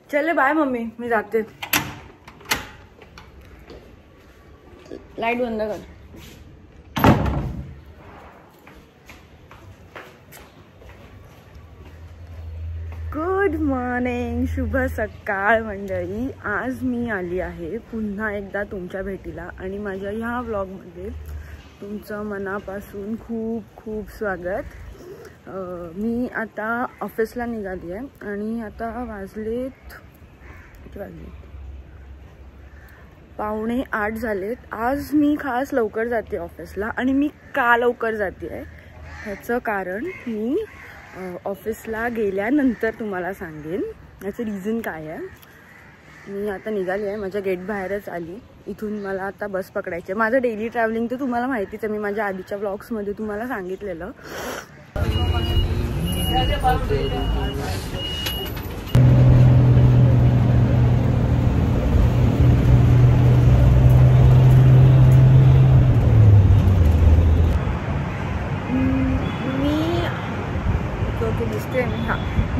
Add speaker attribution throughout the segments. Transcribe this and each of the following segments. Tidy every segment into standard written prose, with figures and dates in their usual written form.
Speaker 1: चले bye mummy, मी जाते. Light बंद कर. गुड मॉर्निंग, शुभ सकाळ मंडळी. आज मी आली आहे पुन्हा एकदा तुमच्या भेटीला आणि माझ्या ह्या व्लॉगमध्ये तुमचं मनापासून खूप खूप स्वागत. मी आता ऑफिसला निघाली आहे आणि आता वाजलेत 7:45 झालेत. आज मी खास लवकर जाते ऑफिसला आणि मी का लवकर जाते आहे ह्याचं कारण मी ऑफिसला गेल्यानंतर तुम्हाला सांगेन. याचं रिझन काय आहे. मी आता निघाली आहे, माझ्या गेट बाहेरच आली. इथून मला आता बस पकडायची आहे. माझं डेली ट्रॅव्हलिंग तर तुम्हाला माहितीच आहे, मी माझ्या आधीच्या व्लॉग्समध्ये तुम्हाला सांगितलेलं.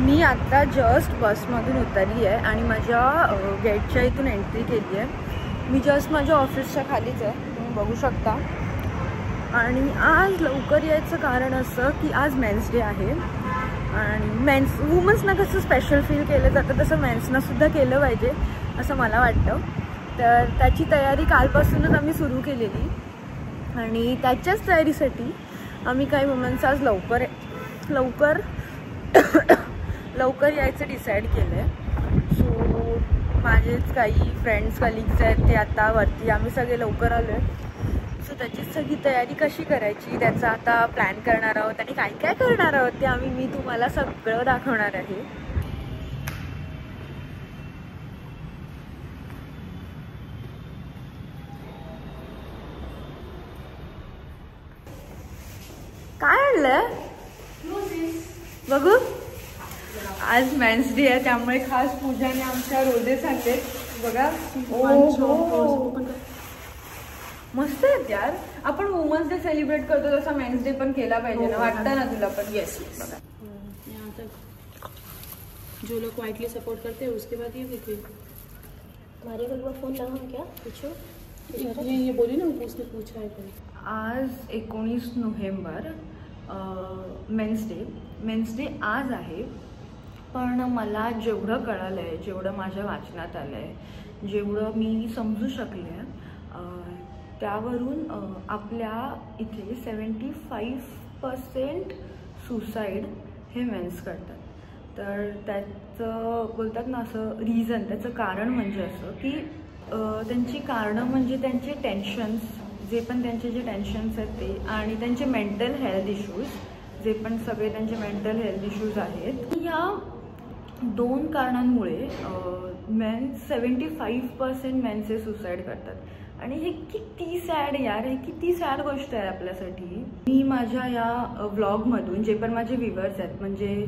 Speaker 1: मी आता जस्ट बसमधून उतरली आहे आणि माझ्या गेटच्या इथून एंट्री केली आहे. मी जस्ट माझ्या ऑफिसच्या खालीच आहे, तुम्ही बघू शकता. आणि आज लवकर यायचं कारण असं की आज मेन्स डे आहे आणि वुमन्सना कसं स्पेशल फील केलं जातं तसं मेन्सना सुद्धा केलं पाहिजे असं मला वाटतं. तर त्याची तयारी कालपासूनच आम्ही सुरू केलेली आणि त्याच्याच तयारीसाठी आम्ही काही वुमन्स आज लवकर यायचं डिसाईड केलं आहे. सो माझेच काही फ्रेंड्स कलिग्स आहेत ते आता वरती, आम्ही सगळे लवकर आलो आहे. सो त्याची सगळी तयारी कशी करायची त्याचा आता प्लॅन करणार आहोत आणि काय काय करणार आहोत ते मी तुम्हाला सगळं दाखवणार आहे. काय आणलं बघू. आज मेन्स डे आहे त्यामुळे खास पूजाने आमच्या रोजेस आणले बघा. मस्त आहेत यार. आपण वुमन्स डे सेलिब्रेट करतो तसा मेन्स डे पण केला पाहिजे ना, वाटतं ना तुला पण. येस बघा,
Speaker 2: यहाँ तक जो लोग क्वाइटली सपोर्ट करते हैं उसके बाद ये देखिए हमारे घर में फोन लगा क्या पूछो. ये बोली ना उसने पूछा है कोई.
Speaker 1: आज 19 नोव्हेंबर मेन्स डे आज आहे. पण मला जेवढं कळालं आहे, जेवढं माझ्या वाचनात आलं आहे, जेवढं मी समजू शकले त्यावरून आपल्या इथे 75% सुसाईड हे मेन्स करतात. तर त्याचं बोलतात ना असं रिझन, त्याचं कारण म्हणजे असं की त्यांची कारणं म्हणजे त्यांचे टेन्शन्स, जे पण त्यांचे जे टेन्शन्स आहेत ते, आणि त्यांचे मेंटल हेल्थ इश्यूज, जे पण सगळे त्यांचे मेंटल हेल्थ इश्यूज आहेत. या 2 कारणांमुळे 75% मेन्स हे सुसाईड करतात. आणि हे किती सॅड यार, हे किती सॅड गोष्ट आहे आपल्यासाठी. मी माझ्या या व्लॉगमधून जे पण माझे व्ह्युअर्स आहेत, म्हणजे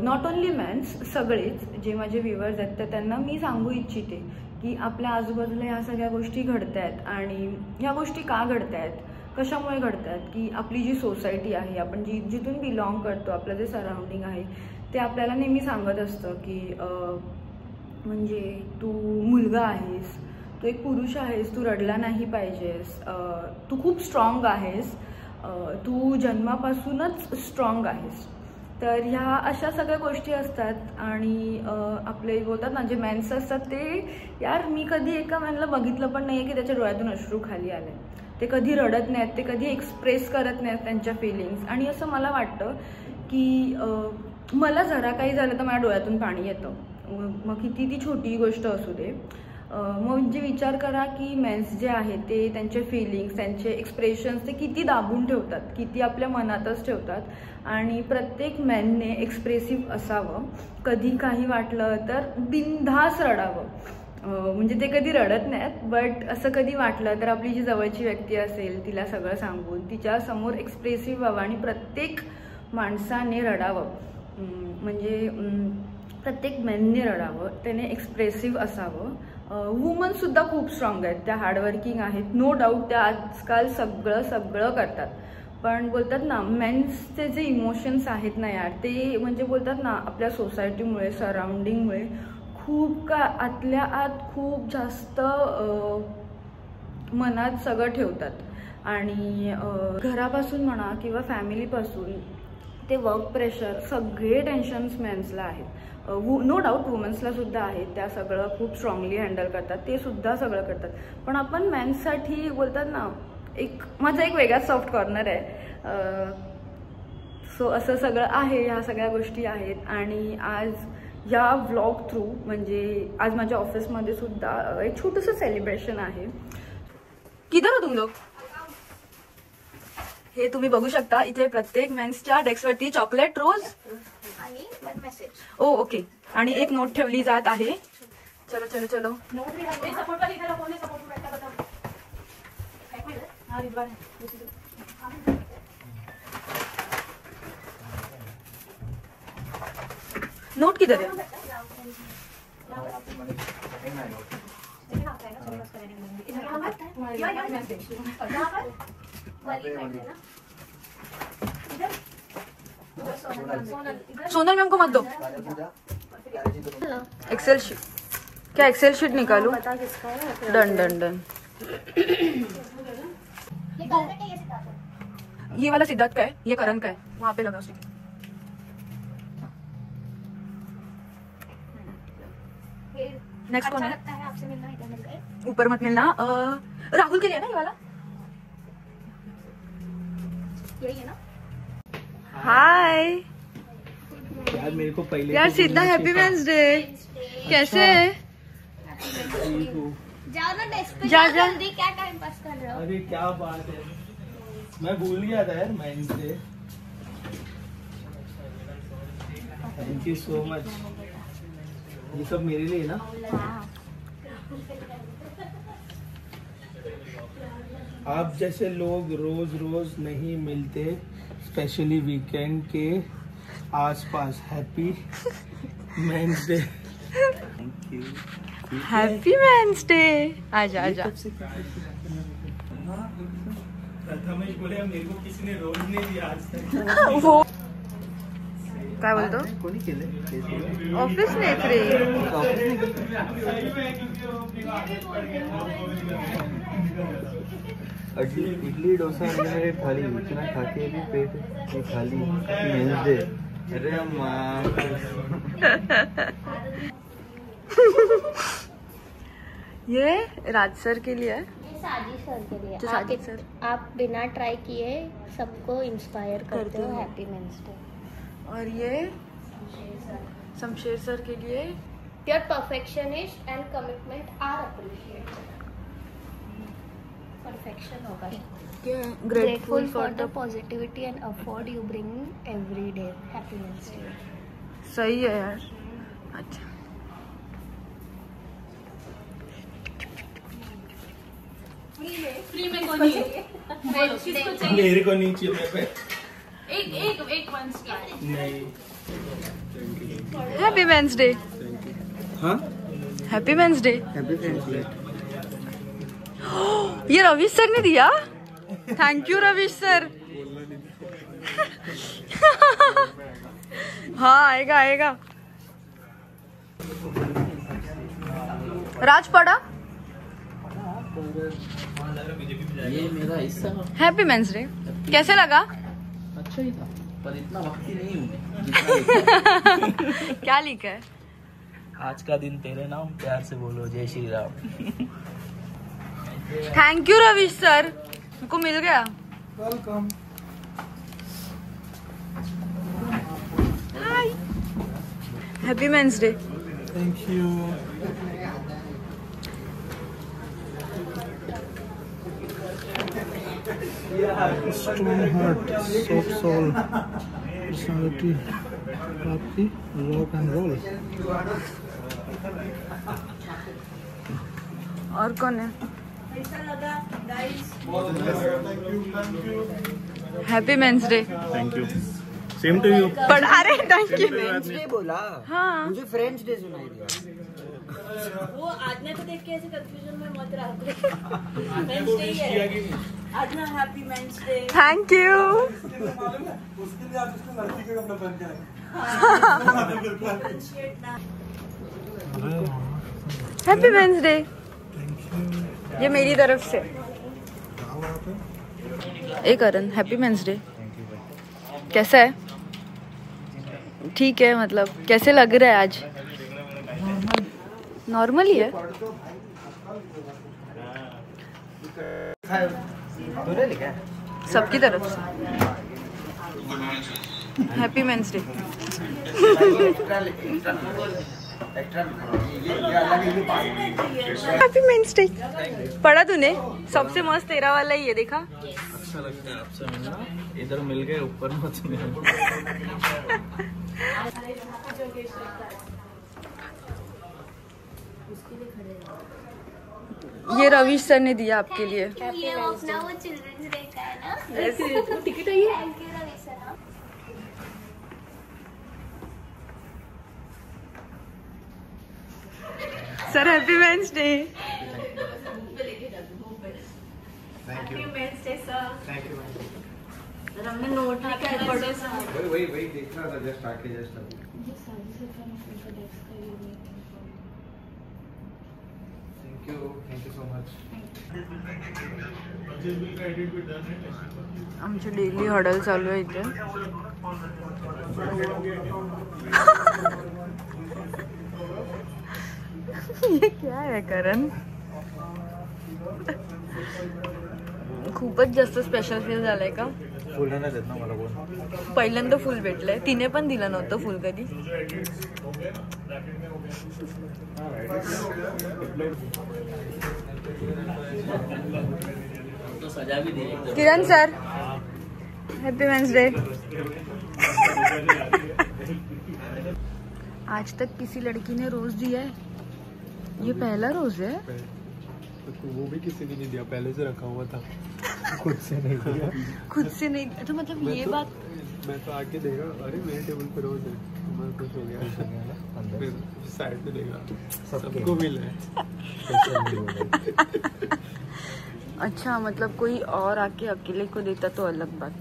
Speaker 1: नॉट ओन्ली मेन्स, सगळेच जे माझे व्ह्युअर्स आहेत तर त्यांना मी सांगू इच्छिते की आपल्या आजूबाजूला ह्या सगळ्या गोष्टी घडत आहेत. आणि ह्या गोष्टी का घडत आहेत, कशामुळे घडत आहेत, की आपली जी सोसायटी आहे, आपण जिथून बिलॉंग करतो, आपलं जे सराउंडिंग आहे ते आपल्याला नेहमी सांगत असतं की म्हणजे तू मुलगा आहेस, तू एक पुरुष आहेस, तू रडला नाही पाहिजेस, तू खूप स्ट्रॉंग आहेस, तू जन्मापासूनच स्ट्रॉंग आहेस. तर ह्या अशा सगळ्या गोष्टी असतात. आणि आपले बोलतात ना जे मेन्स असतात ते, यार मी कधी एका मॅनला बघितलं पण नाही की त्याच्या डोळ्यातून अश्रू खाली आले. ते कधी रडत नाहीत, ते कधी एक्सप्रेस करत नाहीत त्यांच्या फिलिंग्स. आणि असं मला वाटतं की मला जरा काही झालं तर माझ्या डोळ्यातून पाणी येतं, मग किती ती छोटी गोष्ट असू दे. म्हणजे विचार करा की मेन्स जे आहेत ते त्यांचे फिलिंग्स, त्यांचे एक्सप्रेशन्स ते किती दाबून ठेवतात, किती आपल्या मनातच ठेवतात. आणि प्रत्येक मॅनने एक्सप्रेसिव्ह असावं. कधी काही वाटलं तर बिनधास्त रडावं. म्हणजे ते कधी रडत नाहीत, बट असं कधी वाटलं तर आपली जी जवळची व्यक्ती असेल तिला सगळं सांगून तिच्यासमोर एक्सप्रेसिव्ह व्हावं. आणि प्रत्येक माणसाने रडावं, म्हणजे प्रत्येक मॅनने रडावं, त्याने एक्सप्रेसिव्ह असावं. वुमनसुद्धा खूप स्ट्रॉंग आहेत, त्या हार्डवर्किंग आहेत, नो डाऊट. त्या आजकाल सगळं करतात. पण बोलतात ना मेन्सचे जे इमोशन्स आहेत ना यार, ते म्हणजे बोलतात ना आपल्या सोसायटीमुळे, सराउंडिंगमुळे खूप आतल्या आत खूप जास्त मनात सगळं ठेवतात आणि घरापासून म्हणा किंवा फॅमिलीपासून ते वर्क प्रेशर सगळे टेन्शन्स मेन्सला आहेत. नो डाऊट वुमन्सला सुद्धा आहेत, त्या सगळं खूप स्ट्रॉंगली हँडल करतात, ते सुद्धा सगळं करतात. पण आपण मेन्ससाठी बोलतात ना, माझा एक वेगळाच सॉफ्ट कॉर्नर आहे. सो असं सगळं आहे, ह्या सगळ्या गोष्टी आहेत. आणि आज या व्लॉग थ्रू म्हणजे आज माझ्या ऑफिसमध्ये सुद्धा एक छोटंसं सेलिब्रेशन आहे. किधर हो तुम लोग? हे तुम्ही बघू शकता, इथे प्रत्येक मेन्सच्या डेस्कवरती चॉकलेट रोज
Speaker 3: आणि वन मेसेज.
Speaker 1: ओ ओके, आणि एक नोट ठेवली जात आहे. चलो चलो चलो. नोट किधर है? सोनल मैम को मत दो. Excel sheet. क्या एक्सेल शीट निकालूं? Done done done. ये वाला सिद्धार्थ का है, ये करण का है, वहाँ पे लगा उसी. नेक्स्ट कौन है?
Speaker 3: आपसे मिलना इधर मिल गए.
Speaker 1: ऊपर मत मिलना. राहुल के लिए ना ये वाला.
Speaker 3: यही है ना.
Speaker 1: हाय
Speaker 4: यार मेरे को पहले
Speaker 1: यार सीधा हैप्पी मेंस डे. कैसे है?
Speaker 3: जाओ ना डेस्क पे.
Speaker 1: जा जा.
Speaker 3: जल्दी, क्या टाइम पास कर रहे हो?
Speaker 4: अरे क्या बात है, मैं भूल गया था यार men's day. Thank you so much. ये सब मेरे लिए ना. आप जैसे लोग रोज रोज नहीं मिलते, स्पेशली वीकेंड के आसपास. Happy men's day. Thank you.
Speaker 1: Happy men's day. आजा आजा.
Speaker 4: प्रथमेश बोले मेरे को किसी ने रोज नहीं दिया आज तक.
Speaker 1: हो काय बोलतो?
Speaker 4: कोणी केलं?
Speaker 1: ऑफिस नेच रे.
Speaker 5: इडली डोसा अनलिमिटेड थाली, इतना खाके भी पेट खाली. Men's day. अरे माँ.
Speaker 1: ये राज सर के लिए है.
Speaker 3: ये साजिश सर के लिए.
Speaker 1: जो साजिश सर.
Speaker 3: आप बिना ट्राई किए सबको इंस्पायर करते हो. Happy men's day.
Speaker 1: और ये शमशेर सर के लिए.
Speaker 3: Your perfectionist and commitment are appreciated. Perfection होगा.
Speaker 1: Grateful
Speaker 3: for the positivity and effort you bring every day. Happy men's day.
Speaker 1: सही है यार. अच्छा
Speaker 2: फ्री में कोई नहीं. किसको चाहिए?
Speaker 4: मेरे को नहीं चाहिए. मेरे पे
Speaker 2: एक वन स्टार.
Speaker 4: नहीं.
Speaker 1: Happy men's day.
Speaker 4: हाँ
Speaker 1: happy men's day.
Speaker 5: Happy friends day.
Speaker 1: ये रविश सर ने दिया. Thank you Ravish sir. हाँ आएगा आएगा. राज पढ़ा.
Speaker 5: ये मेरा हिस्सा.
Speaker 1: हैप्पी मेंस डे कैसे लगा?
Speaker 5: अच्छा ही था, पर इतना वक्त ही नहीं हूँ.
Speaker 1: क्या लिखा है?
Speaker 5: आज का दिन तेरे नाम, प्यार से बोलो जय Shri Ram.
Speaker 1: Thank you Ravish sir, को मिल गया.
Speaker 4: Welcome.
Speaker 1: Hi. Happy men's day.
Speaker 4: Thank you. Strong heart, soft soul, personality, happy, rock and roll.
Speaker 1: और कौन है? Happy men's day.
Speaker 4: Thank you. Same to you.
Speaker 1: पढ़ा रहे. Thank you.
Speaker 5: फ्रेंड्स डे बोला.
Speaker 1: हाँ
Speaker 5: मुझे फ्रेंड्स डे सुनाई दिया.
Speaker 2: वो आज्ञा को देख के ऐसे कंफ्यूजन में मत रहो. मेंस डे है आज्ञा. Happy men's day.
Speaker 1: Thank you. Happy men's day. ये मेरी तरफ से। ए करण, हैप्पी मेंस डे। कैसा है? ठीक है, मतलब कैसे लग रहा है आज? नॉर्मल ही है। सबकी तरफ से happy men's day. Happy men's day. पढ़ा तूने? सबसे मस्त तेरा वाला ही है, देखा?
Speaker 5: अच्छा लगता है आपसे मिलना। इधर मिल गए, ऊपर मत मिल।
Speaker 1: ये रवीश सर ने दिया आपके लिए।
Speaker 3: ये अपना वो चिल्ड्रंस डे का है ना।
Speaker 2: टिकट है ये।
Speaker 3: Thank you Ravi sir.
Speaker 1: Sir happy men's day.
Speaker 2: Happy men's day sir.
Speaker 1: हमने नोट
Speaker 5: वही देख रहा था जस्ट आके जस्ट अभी। Thank you so much.
Speaker 1: आमची डेली हडल चालू आहे इथे। ये क्या है करण? खूपच जास्त स्पेशल फील झालंय का?
Speaker 5: फुल नाही देत ना मला कोण.
Speaker 1: पहिल्यांदा फुल भेटलंय, तिने पण दिलं नव्हतं फुल कधी. किरण सर, हैप्पी मेंस डे। आज तक किसी लड़की ने रोज दिया है? ये पहला रोज है?
Speaker 5: तो वो भी किसी ने नहीं दिया, पहले से रखा हुआ था। खुद से नहीं दिया।
Speaker 1: खुद से नहीं? तो मतलब ये बात
Speaker 5: मैं तो आके देखा, अरे मेरे टेबल पर रोज है, मैं खुश हो गया। फिर साइड पे देखा, सबको मिला है।
Speaker 1: अच्छा, मतलब कोई और आके अकेले को देता तो अलग बात।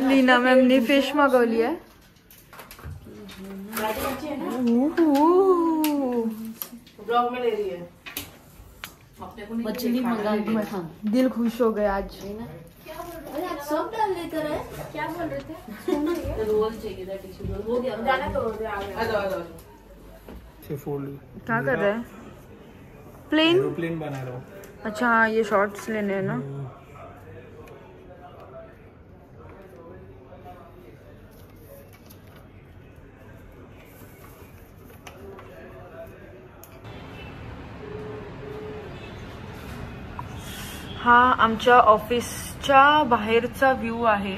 Speaker 1: लीना मैम ने फिश मंगवली है।
Speaker 2: ब्लॉग में ले रही है।
Speaker 3: मछली मंगा के खा।
Speaker 1: दिल खुश हो गया आज।
Speaker 3: अरे आप सब डाल लेते रहे। क्या बोल रहे थे?
Speaker 2: रोल चाहिए था, टिश्यू रोल हो गया। जाना तो आ गया।
Speaker 1: क्या कर रहे हैं? प्लेन?
Speaker 5: एरोप्लेन बना रहा हूँ।
Speaker 1: अच्छा हाँ, ये शॉर्ट्स लेने हैं ना। हा आमच्या ऑफिसच्या बाहेरचा व्ह्यू आहे।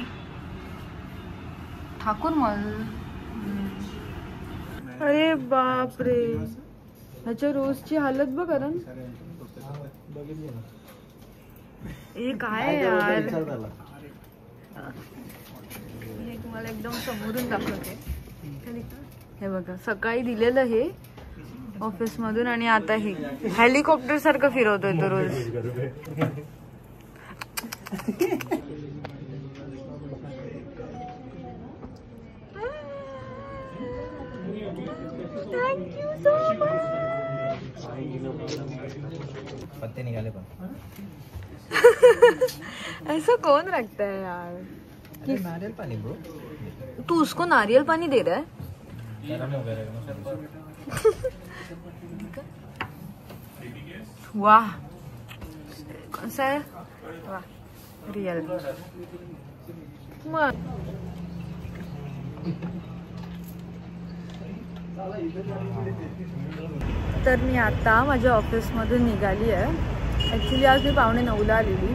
Speaker 1: ठाकूर मॉल। अरे बाप रे, ह्याच्या रोजची हालत बघ कारण। हे काय आहे यार? हे तुम्हाला एकदम समोरून दाखवते। हे बघा, सकाळी दिलेलं हे ऑफिस मधून आणि आता हे हेलिकॉप्टर सारखं फिरवतोय तो रोज। Thank you so much.
Speaker 5: पत्ते निकाले पण।
Speaker 1: ऐसा कौन रखता है यार?
Speaker 5: नारियल पानी ब्रो।
Speaker 1: तू उसको नारियल पानी दे रहा है?
Speaker 5: गरम हो गया।
Speaker 1: वाह, कौन सा है? वाह, रियल। तर मी आता माझ्या ऑफिसमधून निघाली आहे। ॲक्च्युली आज मी 8:45ला आलेली,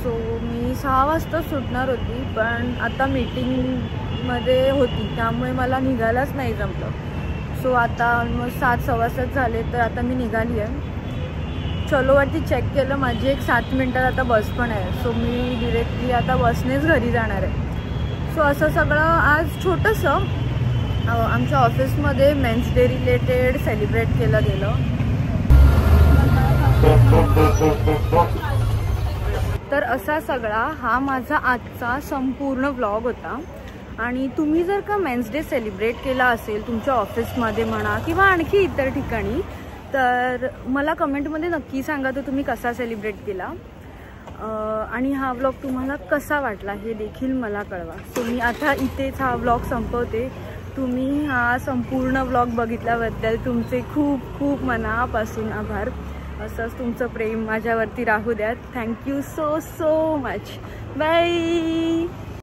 Speaker 1: सो मी 6 वाजता सुटणार होती, पण आता मीटिंगमध्ये होती त्यामुळे मला निघायलाच नाही जमलं। सो आता ऑलमोस्ट 7, 7:15 झाले, तर आता मी निघाली आहे। चलोवरती चेक केलं, माझी एक 7 मिनिटात आता बस पण आहे, सो मी डिरेक्टली आता बसनेच घरी जाणार आहे। सो असं सगळं आज छोटंसं आमच्या ऑफिसमध्ये मेन्स डे रिलेटेड सेलिब्रेट केलं गेलं। तर असा सगळा हा माझा आजचा संपूर्ण व्लॉग होता। आणि तुम्ही जर का मेन्स डे सेलिब्रेट केला असेल तुमच्या ऑफिसमध्ये म्हणा किंवा आणखी इतर ठिकाणी, तर मला कमेंटमध्ये नक्की सांगा तो तुम्ही कसा सेलिब्रेट केला आणि हा व्लॉग तुम्हाला कसा वाटला हे देखील मला कळवा. सो मी आता इथेच हा व्लॉग संपवते. तुम्ही हा संपूर्ण व्लॉग बघितल्याबद्दल तुमचे खूप खूप मनापासून आभार. असंच तुमचं प्रेम माझ्यावरती राहू द्यात. Thank you so so much. Bye.